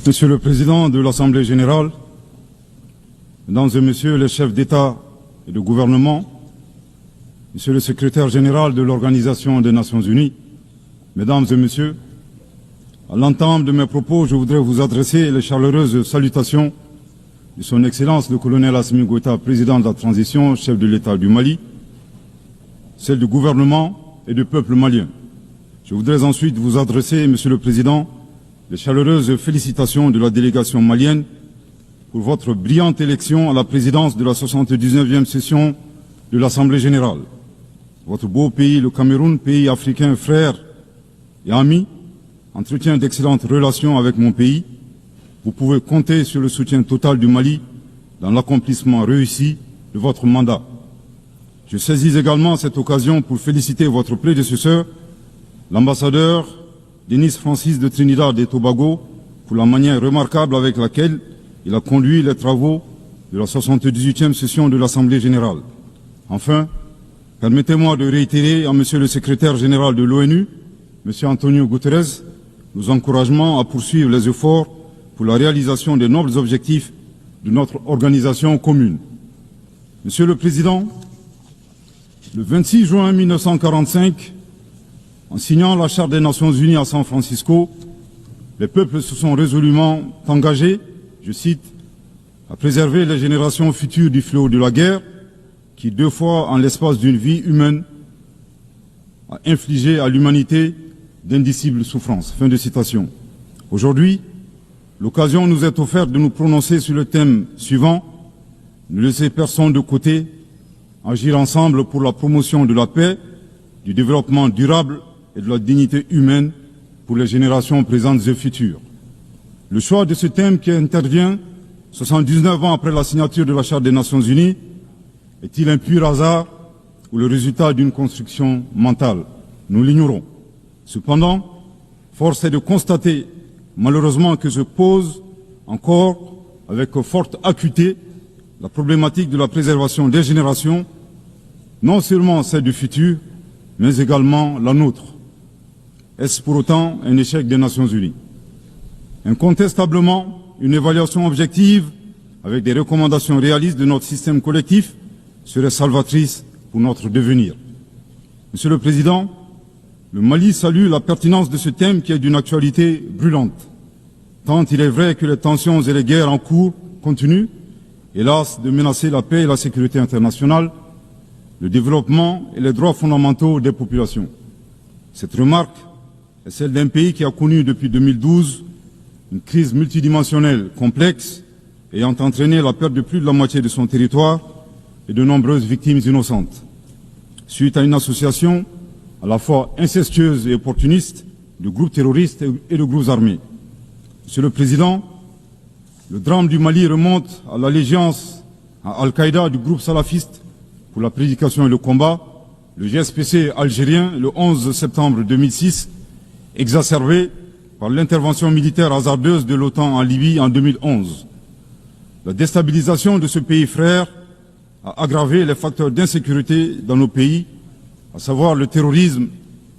Monsieur le Président de l'Assemblée générale, Mesdames et Messieurs les chefs d'État et de gouvernement, Monsieur le Secrétaire général de l'Organisation des Nations Unies, Mesdames et Messieurs, à l'entame de mes propos, je voudrais vous adresser les chaleureuses salutations de Son Excellence le colonel Assimi Goïta, président de la transition, chef de l'État du Mali, celle du gouvernement et du peuple malien. Je voudrais ensuite vous adresser, Monsieur le Président, les chaleureuses félicitations de la délégation malienne pour votre brillante élection à la présidence de la 79e session de l'Assemblée générale. Votre beau pays, le Cameroun, pays africain frère et ami, entretient d'excellentes relations avec mon pays. Vous pouvez compter sur le soutien total du Mali dans l'accomplissement réussi de votre mandat. Je saisis également cette occasion pour féliciter votre prédécesseur, l'ambassadeur Denis Francis de Trinidad et Tobago, pour la manière remarquable avec laquelle il a conduit les travaux de la 78e session de l'Assemblée générale. Enfin, permettez-moi de réitérer à Monsieur le secrétaire général de l'ONU, Monsieur Antonio Guterres, nos encouragements à poursuivre les efforts pour la réalisation des nobles objectifs de notre organisation commune. Monsieur le Président, le 26 juin 1945, en signant la Charte des Nations Unies à San Francisco, les peuples se sont résolument engagés, je cite, à préserver les générations futures du fléau de la guerre qui, 2 fois en l'espace d'une vie humaine, a infligé à l'humanité d'indicibles souffrances. Fin de citation. Aujourd'hui, l'occasion nous est offerte de nous prononcer sur le thème suivant, ne laisser personne de côté, agir ensemble pour la promotion de la paix, du développement durable et de la dignité humaine pour les générations présentes et futures. Le choix de ce thème qui intervient 79 ans après la signature de la Charte des Nations Unies est-il un pur hasard ou le résultat d'une construction mentale? Nous l'ignorons. Cependant, force est de constater malheureusement que se pose encore avec forte acuité la problématique de la préservation des générations, non seulement celle du futur, mais également la nôtre. Est-ce pour autant un échec des Nations Unies? Incontestablement, une évaluation objective avec des recommandations réalistes de notre système collectif serait salvatrice pour notre devenir. Monsieur le Président, le Mali salue la pertinence de ce thème qui est d'une actualité brûlante, tant il est vrai que les tensions et les guerres en cours continuent, hélas, de menacer la paix et la sécurité internationale, le développement et les droits fondamentaux des populations. Cette remarque est celle d'un pays qui a connu depuis 2012 une crise multidimensionnelle complexe ayant entraîné la perte de plus de la moitié de son territoire et de nombreuses victimes innocentes, suite à une association à la fois incestueuse et opportuniste de groupes terroristes et de groupes armés. Monsieur le Président, le drame du Mali remonte à l'allégeance à Al-Qaïda du groupe salafiste pour la prédication et le combat, le GSPC algérien, le 11 septembre 2006, exacerbé par l'intervention militaire hasardeuse de l'OTAN en Libye en 2011. La déstabilisation de ce pays frère a aggravé les facteurs d'insécurité dans nos pays, à savoir le terrorisme,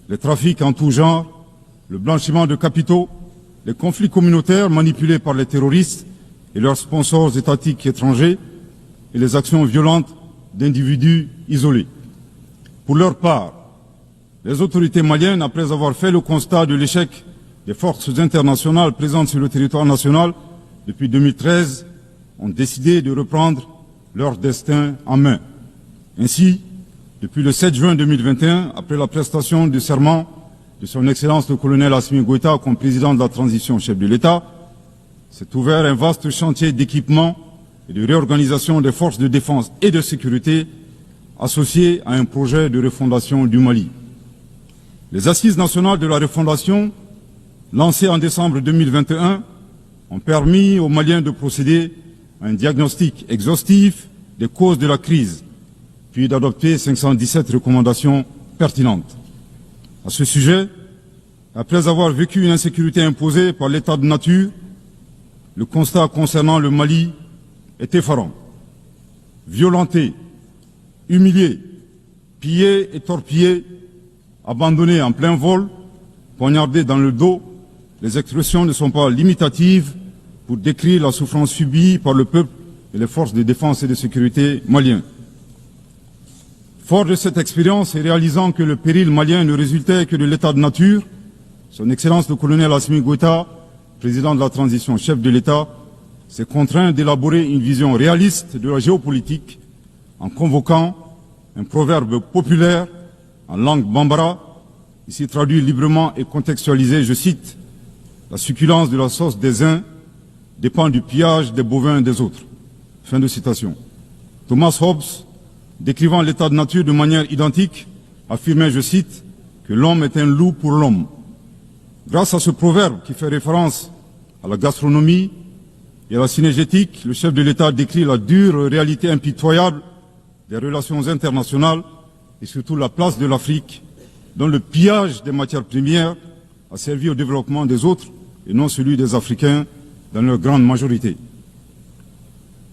les trafics en tout genre, le blanchiment de capitaux, les conflits communautaires manipulés par les terroristes et leurs sponsors étatiques étrangers et les actions violentes d'individus isolés. Pour leur part, les autorités maliennes, après avoir fait le constat de l'échec des forces internationales présentes sur le territoire national depuis 2013, ont décidé de reprendre leur destin en main. Ainsi, depuis le 7 juin 2021, après la prestation du serment de son Excellence le colonel Assimi Goïta comme président de la transition chef de l'État, s'est ouvert un vaste chantier d'équipement et de réorganisation des forces de défense et de sécurité associé à un projet de refondation du Mali. Les assises nationales de la refondation, lancées en décembre 2021, ont permis aux Maliens de procéder à un diagnostic exhaustif des causes de la crise, puis d'adopter 517 recommandations pertinentes. À ce sujet, après avoir vécu une insécurité imposée par l'état de nature, le constat concernant le Mali est effarant. Violenté, humilié, pillé et torpillé, abandonné en plein vol, poignardé dans le dos, les expressions ne sont pas limitatives pour décrire la souffrance subie par le peuple et les forces de défense et de sécurité maliens. Fort de cette expérience et réalisant que le péril malien ne résultait que de l'état de nature, son Excellence le colonel Assimi Goïta, président de la transition, chef de l'État, s'est contraint d'élaborer une vision réaliste de la géopolitique en convoquant un proverbe populaire en langue bambara, ici traduit librement et contextualisé, je cite, « La succulence de la sauce des uns dépend du pillage des bovins des autres ». Fin de citation. Thomas Hobbes, décrivant l'état de nature de manière identique, affirmait, je cite, que l'homme est un loup pour l'homme. Grâce à ce proverbe qui fait référence à la gastronomie et à la cinégétique, le chef de l'État décrit la dure réalité impitoyable des relations internationales et surtout la place de l'Afrique, dont le pillage des matières premières a servi au développement des autres et non celui des Africains dans leur grande majorité.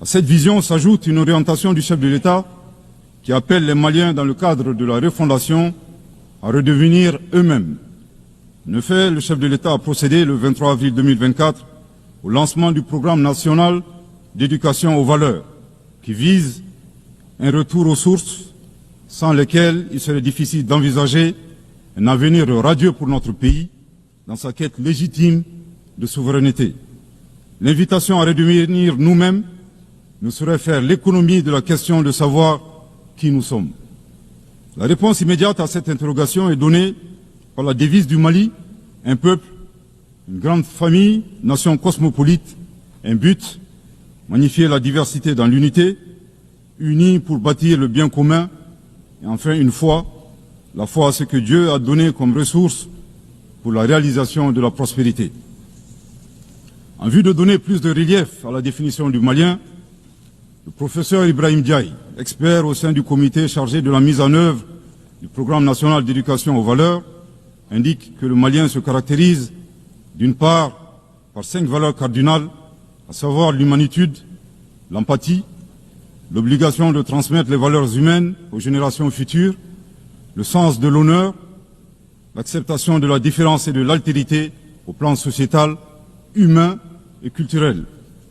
À cette vision s'ajoute une orientation du chef de l'État qui appelle les Maliens dans le cadre de la refondation à redevenir eux-mêmes. En effet, le chef de l'État a procédé le 23 avril 2024 au lancement du programme national d'éducation aux valeurs qui vise un retour aux sources sans lesquelles il serait difficile d'envisager un avenir radieux pour notre pays dans sa quête légitime de souveraineté. L'invitation à redevenir nous-mêmes ne saurait faire l'économie de la question de savoir qui nous sommes. La réponse immédiate à cette interrogation est donnée par la devise du Mali, un peuple, une grande famille, nation cosmopolite, un but, magnifier la diversité dans l'unité, unis pour bâtir le bien commun, et enfin une foi, la foi à ce que Dieu a donné comme ressource pour la réalisation de la prospérité. En vue de donner plus de relief à la définition du Malien, le professeur Ibrahim Diaye, expert au sein du comité chargé de la mise en œuvre du programme national d'éducation aux valeurs, indique que le Malien se caractérise d'une part par 5 valeurs cardinales, à savoir l'humanitude, l'empathie, l'obligation de transmettre les valeurs humaines aux générations futures, le sens de l'honneur, l'acceptation de la différence et de l'altérité au plan sociétal, humain et culturel,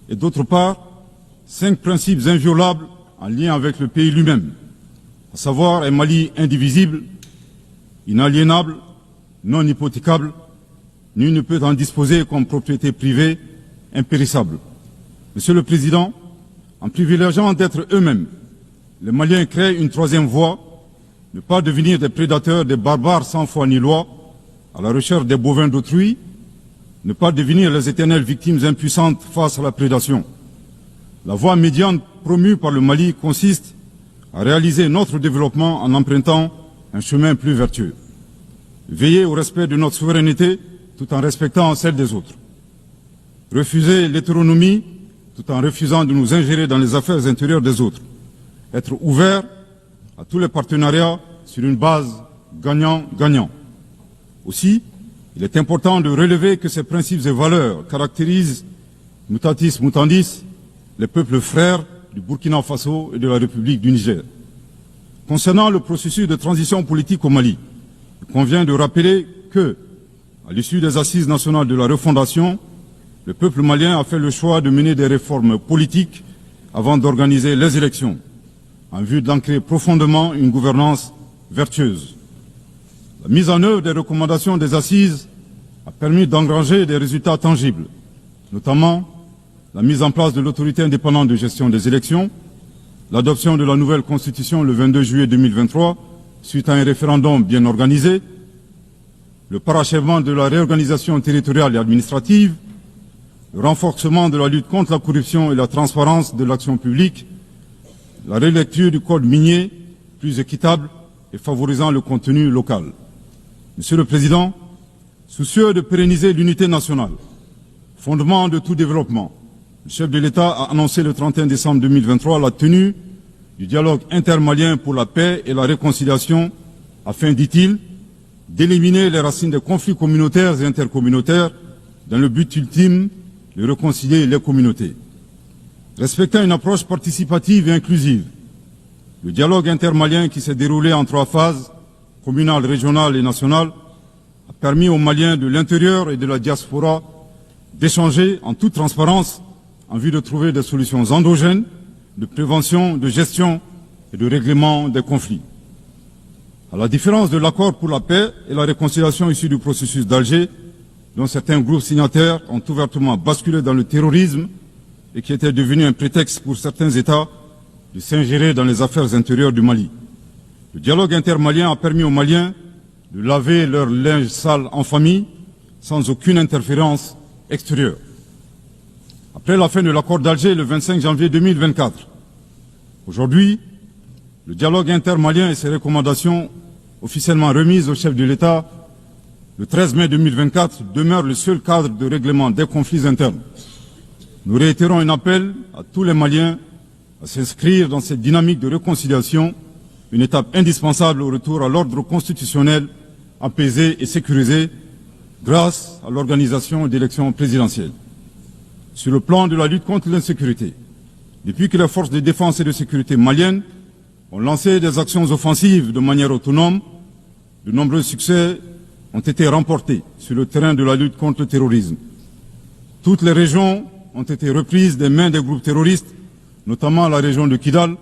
et d'autre part, 5 principes inviolables en lien avec le pays lui-même, à savoir un Mali indivisible, inaliénable, non hypothécable, nul ne peut en disposer comme propriété privée, impérissable. Monsieur le Président, en privilégiant d'être eux-mêmes, les Maliens créent une troisième voie, ne pas devenir des prédateurs, des barbares sans foi ni loi, à la recherche des bovins d'autrui, ne pas devenir les éternelles victimes impuissantes face à la prédation. La voie médiane promue par le Mali consiste à réaliser notre développement en empruntant un chemin plus vertueux. Veiller au respect de notre souveraineté tout en respectant celle des autres. Refuser l'hétéronomie tout en refusant de nous ingérer dans les affaires intérieures des autres. Être ouvert à tous les partenariats sur une base gagnant-gagnant. Aussi, il est important de relever que ces principes et valeurs caractérisent, mutatis mutandis, les peuples frères du Burkina Faso et de la République du Niger. Concernant le processus de transition politique au Mali, il convient de rappeler que, à l'issue des assises nationales de la refondation, le peuple malien a fait le choix de mener des réformes politiques avant d'organiser les élections, en vue d'ancrer profondément une gouvernance vertueuse. La mise en œuvre des recommandations des assises a permis d'engranger des résultats tangibles, notamment la mise en place de l'autorité indépendante de gestion des élections, l'adoption de la nouvelle constitution le 22 juillet 2023, suite à un référendum bien organisé, le parachèvement de la réorganisation territoriale et administrative, le renforcement de la lutte contre la corruption et la transparence de l'action publique, la relecture du code minier plus équitable et favorisant le contenu local. Monsieur le Président, soucieux de pérenniser l'unité nationale, fondement de tout développement, le chef de l'État a annoncé le 31 décembre 2023 la tenue du dialogue intermalien pour la paix et la réconciliation afin, dit-il, d'éliminer les racines des conflits communautaires et intercommunautaires dans le but ultime de réconcilier les communautés. Respectant une approche participative et inclusive, le dialogue intermalien qui s'est déroulé en 3 phases, communale, régionale et nationale, a permis aux Maliens de l'intérieur et de la diaspora d'échanger en toute transparence en vue de trouver des solutions endogènes de prévention, de gestion et de règlement des conflits. À la différence de l'accord pour la paix et la réconciliation issu du processus d'Alger, dont certains groupes signataires ont ouvertement basculé dans le terrorisme et qui était devenu un prétexte pour certains États de s'ingérer dans les affaires intérieures du Mali. Le dialogue intermalien a permis aux Maliens de laver leur linge sale en famille sans aucune interférence extérieure. Après la fin de l'accord d'Alger le 25 janvier 2024, aujourd'hui, le dialogue intermalien et ses recommandations officiellement remises au chef de l'État le 13 mai 2024 demeurent le seul cadre de règlement des conflits internes. Nous réitérons un appel à tous les Maliens à s'inscrire dans cette dynamique de réconciliation, une étape indispensable au retour à l'ordre constitutionnel apaisé et sécurisé grâce à l'organisation d'élections présidentielles. Sur le plan de la lutte contre l'insécurité, depuis que les forces de défense et de sécurité maliennes ont lancé des actions offensives de manière autonome, de nombreux succès ont été remportés sur le terrain de la lutte contre le terrorisme. Toutes les régions ont été reprises des mains des groupes terroristes, notamment la région de Kidal,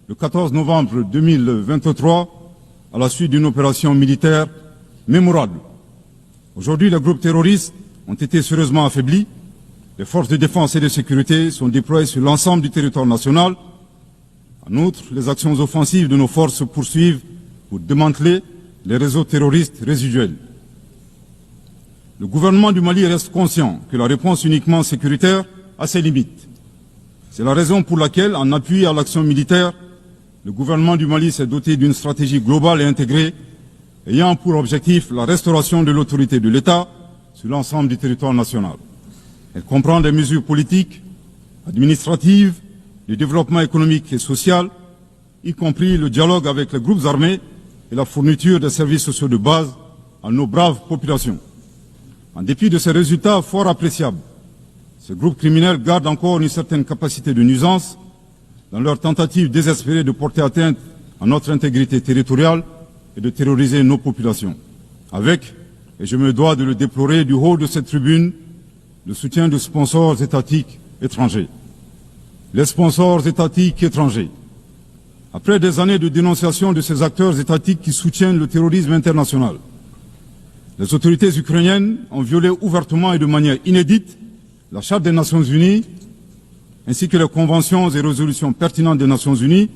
le 14 novembre 2023, à la suite d'une opération militaire mémorable. Aujourd'hui, les groupes terroristes ont été sérieusement affaiblis. Les forces de défense et de sécurité sont déployées sur l'ensemble du territoire national. En outre, les actions offensives de nos forces se poursuivent pour démanteler les réseaux terroristes résiduels. Le gouvernement du Mali reste conscient que la réponse uniquement sécuritaire a ses limites. C'est la raison pour laquelle, en appui à l'action militaire, le gouvernement du Mali s'est doté d'une stratégie globale et intégrée ayant pour objectif la restauration de l'autorité de l'État sur l'ensemble du territoire national. Elle comprend des mesures politiques, administratives, de développement économique et social, y compris le dialogue avec les groupes armés et la fourniture des services sociaux de base à nos braves populations. En dépit de ces résultats fort appréciables, ces groupes criminels gardent encore une certaine capacité de nuisance dans leur tentative désespérée de porter atteinte à notre intégrité territoriale et de terroriser nos populations. Avec, et je me dois de le déplorer du haut de cette tribune, le soutien de sponsors étatiques étrangers. Les sponsors étatiques étrangers. Après des années de dénonciation de ces acteurs étatiques qui soutiennent le terrorisme international, les autorités ukrainiennes ont violé ouvertement et de manière inédite la Charte des Nations Unies, ainsi que les conventions et résolutions pertinentes des Nations Unies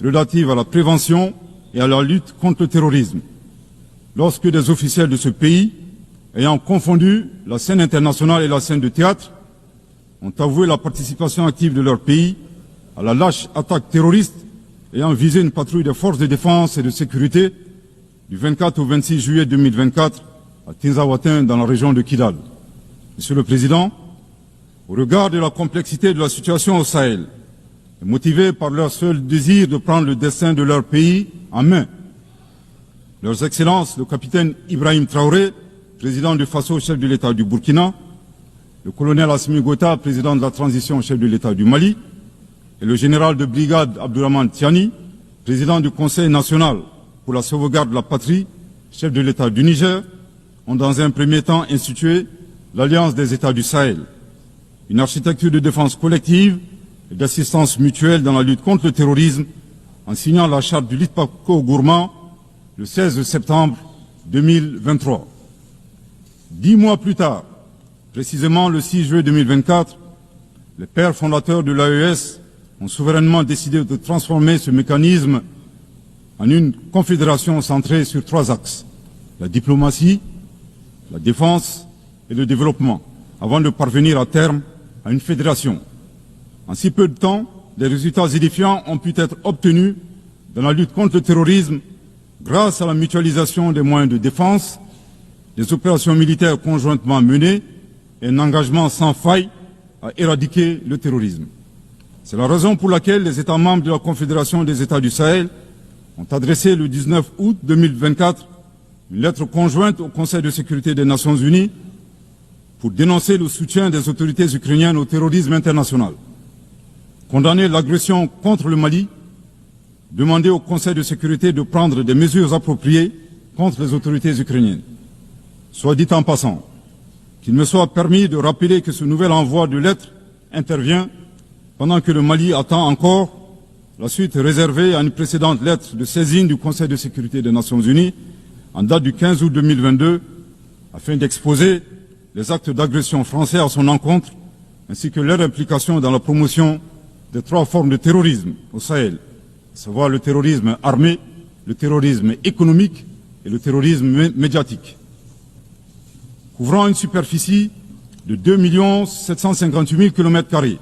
relatives à la prévention et à la lutte contre le terrorisme. Lorsque des officiels de ce pays, ayant confondu la scène internationale et la scène de théâtre, ont avoué la participation active de leur pays à la lâche attaque terroriste ayant visé une patrouille des forces de défense et de sécurité du 24 au 26 juillet 2024 à Tinzaouatin dans la région de Kidal. Monsieur le Président, au regard de la complexité de la situation au Sahel, et motivés par leur seul désir de prendre le destin de leur pays en main, Leurs Excellences, le capitaine Ibrahim Traoré, président du Faso, chef de l'État du Burkina, le colonel Assimi Goïta, président de la transition, chef de l'État du Mali, et le général de brigade Abdourahmane Tiani, président du Conseil national pour la sauvegarde de la patrie, chef de l'État du Niger, ont dans un premier temps institué l'Alliance des États du Sahel, une architecture de défense collective et d'assistance mutuelle dans la lutte contre le terrorisme, en signant la charte du Liptako Gourmand le 16 septembre 2023. 10 mois plus tard, précisément le 6 juillet 2024, les pères fondateurs de l'AES ont souverainement décidé de transformer ce mécanisme en une confédération centrée sur 3 axes: la diplomatie, la défense et le développement, avant de parvenir à terme à une fédération. En si peu de temps, des résultats édifiants ont pu être obtenus dans la lutte contre le terrorisme grâce à la mutualisation des moyens de défense, des opérations militaires conjointement menées et un engagement sans faille à éradiquer le terrorisme. C'est la raison pour laquelle les États membres de la Confédération des États du Sahel ont adressé le 19 août 2024 une lettre conjointe au Conseil de sécurité des Nations Unies pour dénoncer le soutien des autorités ukrainiennes au terrorisme international, condamner l'agression contre le Mali, demander au Conseil de sécurité de prendre des mesures appropriées contre les autorités ukrainiennes. Soit dit en passant, qu'il me soit permis de rappeler que ce nouvel envoi de lettres intervient pendant que le Mali attend encore la suite réservée à une précédente lettre de saisine du Conseil de sécurité des Nations Unies en date du 15 août 2022 afin d'exposer les actes d'agression français à son encontre ainsi que leur implication dans la promotion des 3 formes de terrorisme au Sahel, à savoir le terrorisme armé, le terrorisme économique et le terrorisme médiatique. Couvrant une superficie de 2 758 000 km²,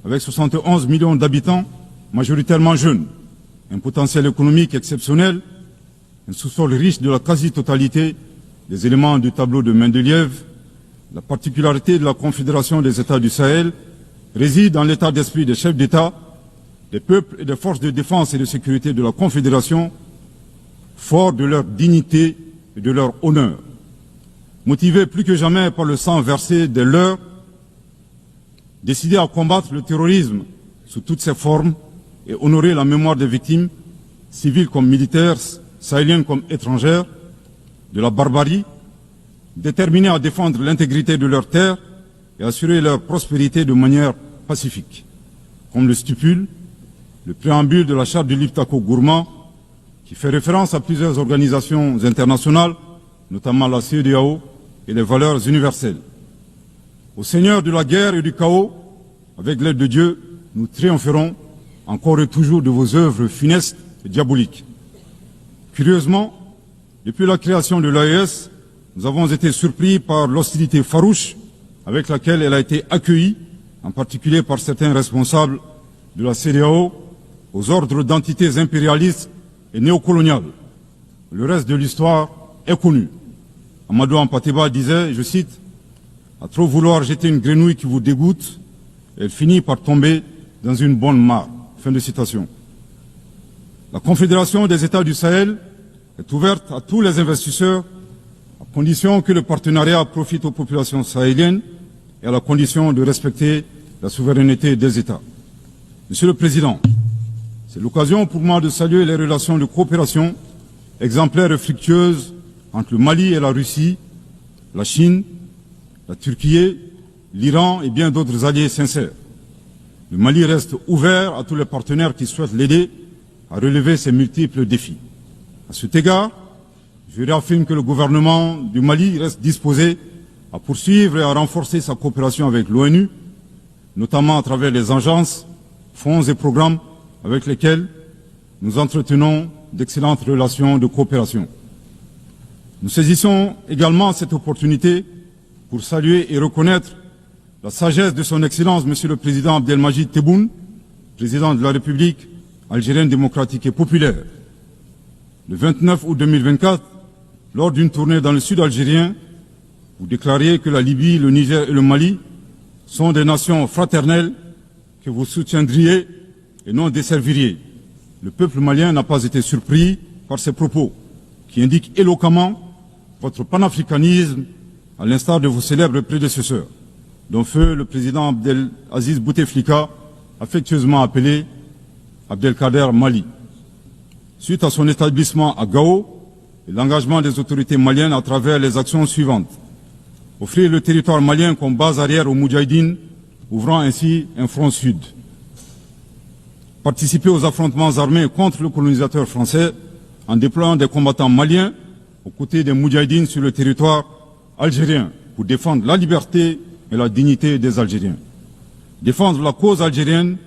avec 71 millions d'habitants, majoritairement jeunes, un potentiel économique exceptionnel, un sous-sol riche de la quasi-totalité des éléments du tableau de Mendeleïev, la particularité de la Confédération des États du Sahel réside dans l'état d'esprit des chefs d'État, des peuples et des forces de défense et de sécurité de la Confédération, forts de leur dignité et de leur honneur. Motivés plus que jamais par le sang versé des leurs, décidés à combattre le terrorisme sous toutes ses formes et honorer la mémoire des victimes, civiles comme militaires, sahéliennes comme étrangères, de la barbarie, déterminés à défendre l'intégrité de leurs terres et assurer leur prospérité de manière pacifique. Comme le stipule le préambule de la charte du Liptako-Gourma, qui fait référence à plusieurs organisations internationales, notamment la CEDEAO et les valeurs universelles. Au Seigneur de la guerre et du chaos, avec l'aide de Dieu, nous triompherons encore et toujours de vos œuvres funestes et diaboliques. Curieusement, depuis la création de l'AES, nous avons été surpris par l'hostilité farouche avec laquelle elle a été accueillie, en particulier par certains responsables de la CEDEAO, aux ordres d'entités impérialistes et néocoloniales. Le reste de l'histoire est connu. Amadou Hampâté-Bâ disait, je cite, « À trop vouloir jeter une grenouille qui vous dégoûte, elle finit par tomber dans une bonne mare. » Fin de citation. La Confédération des États du Sahel est ouverte à tous les investisseurs à condition que le partenariat profite aux populations sahéliennes et à la condition de respecter la souveraineté des États. Monsieur le Président, c'est l'occasion pour moi de saluer les relations de coopération exemplaires et fructueuses entre le Mali et la Russie, la Chine, la Turquie, l'Iran et bien d'autres alliés sincères. Le Mali reste ouvert à tous les partenaires qui souhaitent l'aider à relever ces multiples défis. À cet égard, je réaffirme que le gouvernement du Mali reste disposé à poursuivre et à renforcer sa coopération avec l'ONU, notamment à travers les agences, fonds et programmes avec lesquels nous entretenons d'excellentes relations de coopération. Nous saisissons également cette opportunité pour saluer et reconnaître la sagesse de son Excellence, Monsieur le Président Abdelmadjid Tebboune, Président de la République algérienne démocratique et populaire. Le 29 août 2024, lors d'une tournée dans le sud algérien, vous déclariez que la Libye, le Niger et le Mali sont des nations fraternelles que vous soutiendriez et non desserviriez. Le peuple malien n'a pas été surpris par ces propos, qui indiquent éloquemment votre panafricanisme, à l'instar de vos célèbres prédécesseurs, dont feu le président Abdelaziz Bouteflika, affectueusement appelé Abdelkader Mali. Suite à son établissement à Gao, et l'engagement des autorités maliennes à travers les actions suivantes. Offrir le territoire malien comme base arrière aux Moudjahidines, ouvrant ainsi un front sud. Participer aux affrontements armés contre le colonisateur français en déployant des combattants maliens aux côtés des Moudjahidines sur le territoire algérien pour défendre la liberté et la dignité des Algériens. Défendre la cause algérienne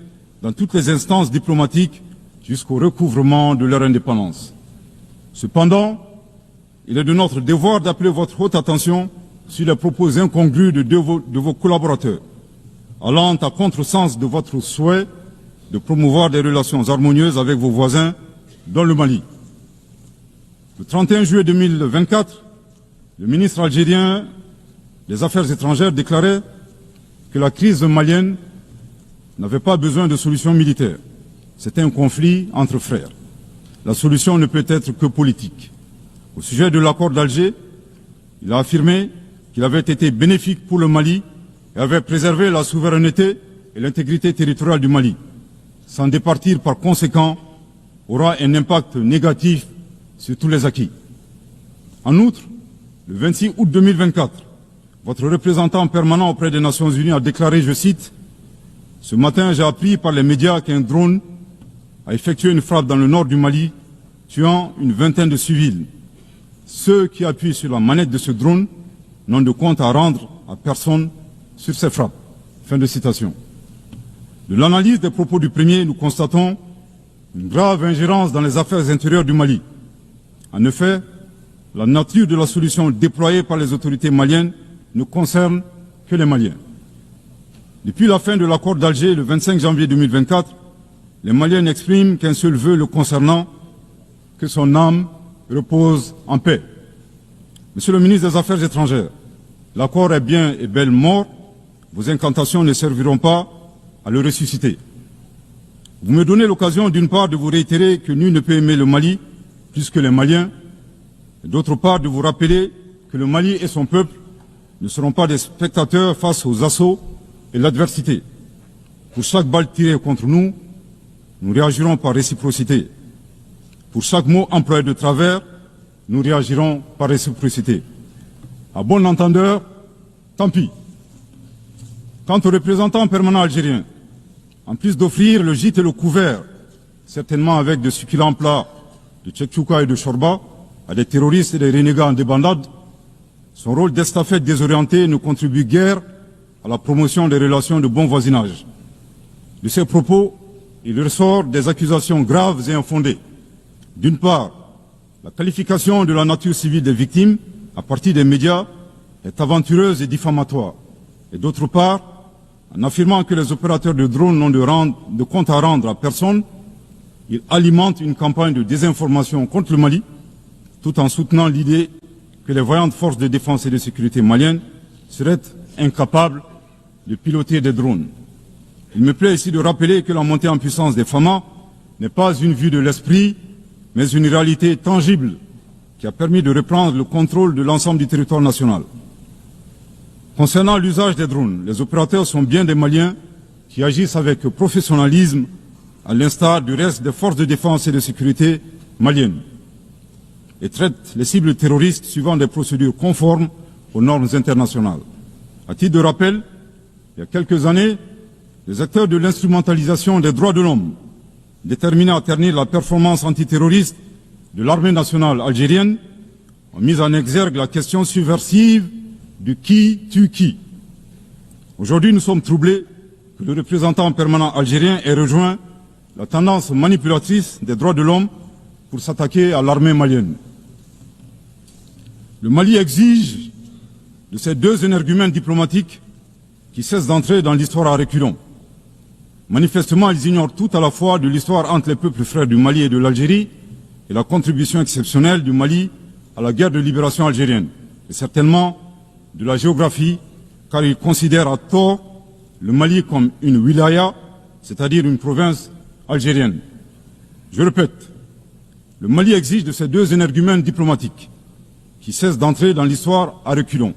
dans toutes les instances diplomatiques jusqu'au recouvrement de leur indépendance. Cependant, il est de notre devoir d'appeler votre haute attention sur les propos incongrus de vos collaborateurs, allant à contresens de votre souhait de promouvoir des relations harmonieuses avec vos voisins dans le Mali. Le 31 juillet 2024, le ministre algérien des Affaires étrangères déclarait que la crise malienne n'avait pas besoin de solution militaire. C'était un conflit entre frères. La solution ne peut être que politique. Au sujet de l'accord d'Alger, il a affirmé qu'il avait été bénéfique pour le Mali et avait préservé la souveraineté et l'intégrité territoriale du Mali. S'en départir par conséquent aura un impact négatif sur tous les acquis. En outre, le 26 août 2024, votre représentant permanent auprès des Nations Unies a déclaré, je cite, « Ce matin, j'ai appris par les médias qu'un drone a effectué une frappe dans le nord du Mali, tuant une vingtaine de civils. Ceux qui appuient sur la manette de ce drone n'ont de compte à rendre à personne sur ces frappes. » Fin de citation. De l'analyse des propos du premier, nous constatons une grave ingérence dans les affaires intérieures du Mali. En effet, la nature de la solution déployée par les autorités maliennes ne concerne que les Maliens. Depuis la fin de l'accord d'Alger le 25 janvier 2024, les Maliens n'expriment qu'un seul vœu le concernant, que son âme repose en paix. Monsieur le ministre des Affaires étrangères, l'accord est bien et belle mort, vos incantations ne serviront pas à le ressusciter. Vous me donnez l'occasion d'une part de vous réitérer que nul ne peut aimer le Mali plus que les Maliens, et d'autre part de vous rappeler que le Mali et son peuple ne seront pas des spectateurs face aux assauts et l'adversité. Pour chaque balle tirée contre nous, nous réagirons par réciprocité. Pour chaque mot employé de travers, nous réagirons par réciprocité. À bon entendeur, tant pis. Quant aux représentants permanents algériens, en plus d'offrir le gîte et le couvert, certainement avec de succulents plats de tchèque-chouka et de chorba, à des terroristes et des renégats en débandade, son rôle d'estafette désorienté ne contribue guère à la promotion des relations de bon voisinage. De ces propos, il ressort des accusations graves et infondées. D'une part, la qualification de la nature civile des victimes à partir des médias est aventureuse et diffamatoire. Et d'autre part, en affirmant que les opérateurs de drones n'ont de compte à rendre à personne, il alimente une campagne de désinformation contre le Mali, tout en soutenant l'idée que les voyantes forces de défense et de sécurité maliennes seraient incapables de piloter des drones. Il me plaît ici de rappeler que la montée en puissance des FAMA n'est pas une vue de l'esprit, mais une réalité tangible qui a permis de reprendre le contrôle de l'ensemble du territoire national. Concernant l'usage des drones, les opérateurs sont bien des Maliens qui agissent avec professionnalisme, à l'instar du reste des forces de défense et de sécurité maliennes, et traitent les cibles terroristes suivant des procédures conformes aux normes internationales. À titre de rappel, il y a quelques années, les acteurs de l'instrumentalisation des droits de l'homme, déterminés à ternir la performance antiterroriste de l'armée nationale algérienne, ont mis en exergue la question subversive du qui tue qui. Aujourd'hui, nous sommes troublés que le représentant permanent algérien ait rejoint la tendance manipulatrice des droits de l'homme pour s'attaquer à l'armée malienne. Le Mali exige de ces deux énergumènes diplomatiques qui cessent d'entrer dans l'histoire à reculons. Manifestement, ils ignorent tout à la fois de l'histoire entre les peuples frères du Mali et de l'Algérie et la contribution exceptionnelle du Mali à la guerre de libération algérienne, et certainement de la géographie, car ils considèrent à tort le Mali comme une wilaya, c'est-à-dire une province algérienne. Je répète, le Mali exige de ces deux énergumènes diplomatiques qui cessent d'entrer dans l'histoire à reculons.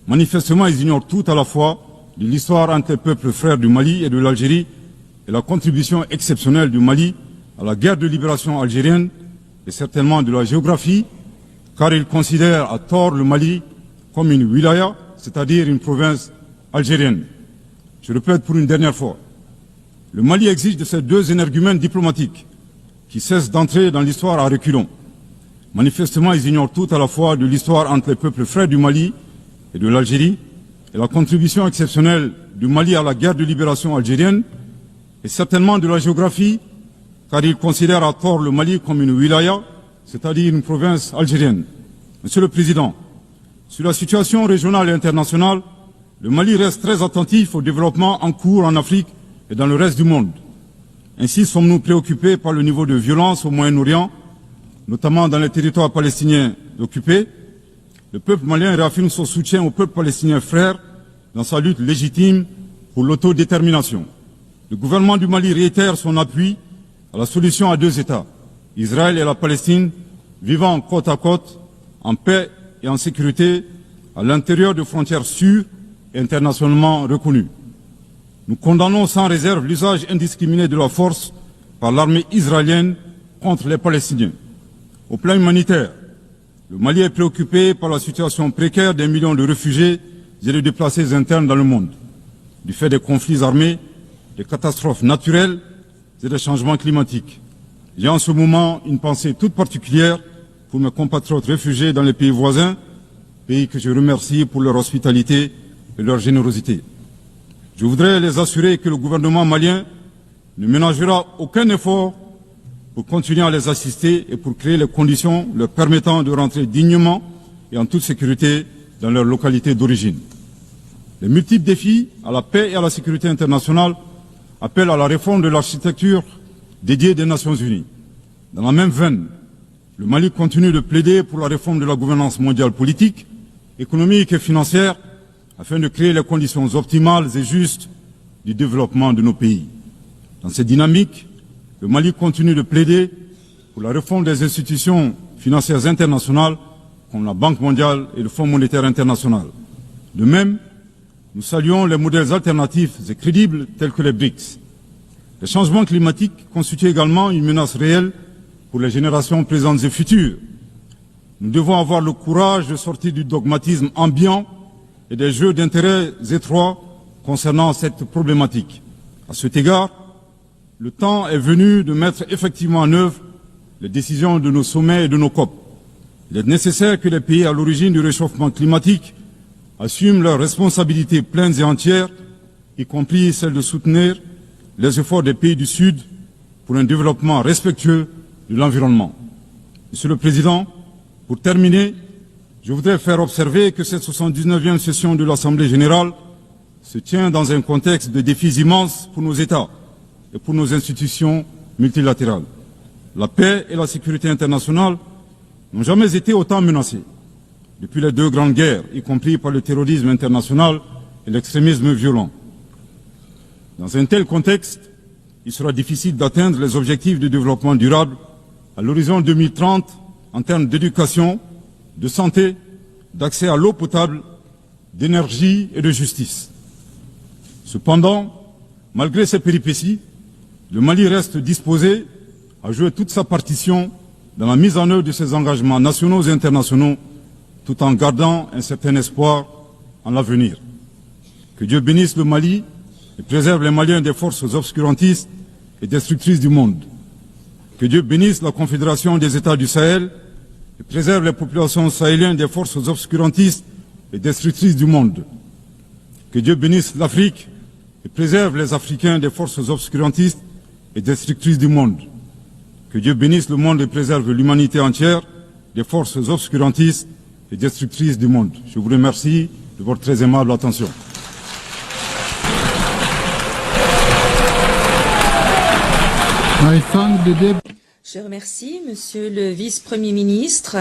Manifestement, ils ignorent tout à la fois de l'histoire entre les peuples frères du Mali et de l'Algérie et la contribution exceptionnelle du Mali à la guerre de libération algérienne et certainement de la géographie, car ils considèrent à tort le Mali comme une wilaya, c'est-à-dire une province algérienne. Je répète pour une dernière fois, le Mali exige de ces deux énergumènes diplomatiques qui cessent d'entrer dans l'histoire à reculons. Manifestement, ils ignorent tout à la fois de l'histoire entre les peuples frères du Mali et de l'Algérie et la contribution exceptionnelle du Mali à la guerre de libération algérienne et certainement de la géographie, car ils considèrent à tort le Mali comme une wilaya, c'est-à-dire une province algérienne. Monsieur le Président, sur la situation régionale et internationale, le Mali reste très attentif au développement en cours en Afrique et dans le reste du monde. Ainsi sommes-nous préoccupés par le niveau de violence au Moyen-Orient, notamment dans les territoires palestiniens occupés. Le peuple malien réaffirme son soutien au peuple palestinien frère dans sa lutte légitime pour l'autodétermination. Le gouvernement du Mali réitère son appui à la solution à deux États, Israël et la Palestine, vivant côte à côte, en paix et en sécurité, à l'intérieur de frontières sûres et internationalement reconnues. Nous condamnons sans réserve l'usage indiscriminé de la force par l'armée israélienne contre les Palestiniens. Au plan humanitaire, le Mali est préoccupé par la situation précaire des millions de réfugiés et les déplacés internes dans le monde, du fait des conflits armés, des catastrophes naturelles et des changements climatiques. J'ai en ce moment une pensée toute particulière pour mes compatriotes réfugiés dans les pays voisins, pays que je remercie pour leur hospitalité et leur générosité. Je voudrais les assurer que le gouvernement malien ne ménagera aucun effort pour continuer à les assister et pour créer les conditions leur permettant de rentrer dignement et en toute sécurité dans leur localité d'origine. Les multiples défis à la paix et à la sécurité internationale appellent à la réforme de l'architecture dédiée des Nations Unies. Dans la même veine, le Mali continue de plaider pour la réforme de la gouvernance mondiale politique, économique et financière afin de créer les conditions optimales et justes du développement de nos pays. Dans cette dynamique, le Mali continue de plaider pour la réforme des institutions financières internationales comme la Banque mondiale et le Fonds monétaire international. De même, nous saluons les modèles alternatifs et crédibles tels que les BRICS. Les changements climatiques constituent également une menace réelle pour les générations présentes et futures. Nous devons avoir le courage de sortir du dogmatisme ambiant et des jeux d'intérêts étroits concernant cette problématique. À cet égard, le temps est venu de mettre effectivement en œuvre les décisions de nos sommets et de nos COP. Il est nécessaire que les pays à l'origine du réchauffement climatique assument leurs responsabilités pleines et entières, y compris celle de soutenir les efforts des pays du Sud pour un développement respectueux de l'environnement. Monsieur le Président, pour terminer, je voudrais faire observer que cette 79e session de l'Assemblée générale se tient dans un contexte de défis immenses pour nos États et pour nos institutions multilatérales. La paix et la sécurité internationale n'ont jamais été autant menacées depuis les deux grandes guerres, y compris par le terrorisme international et l'extrémisme violent. Dans un tel contexte, il sera difficile d'atteindre les objectifs de développement durable à l'horizon 2030 en termes d'éducation, de santé, d'accès à l'eau potable, d'énergie et de justice. Cependant, malgré ces péripéties, le Mali reste disposé à jouer toute sa partition dans la mise en œuvre de ses engagements nationaux et internationaux, tout en gardant un certain espoir en l'avenir. Que Dieu bénisse le Mali et préserve les Maliens des forces obscurantistes et destructrices du monde. Que Dieu bénisse la Confédération des États du Sahel et préserve les populations sahéliennes des forces obscurantistes et destructrices du monde. Que Dieu bénisse l'Afrique et préserve les Africains des forces obscurantistes et destructrices du monde. Que Dieu bénisse le monde et préserve l'humanité entière des forces obscurantistes et destructrices du monde. Je vous remercie de votre très aimable attention. Je remercie Monsieur le Vice-Premier ministre.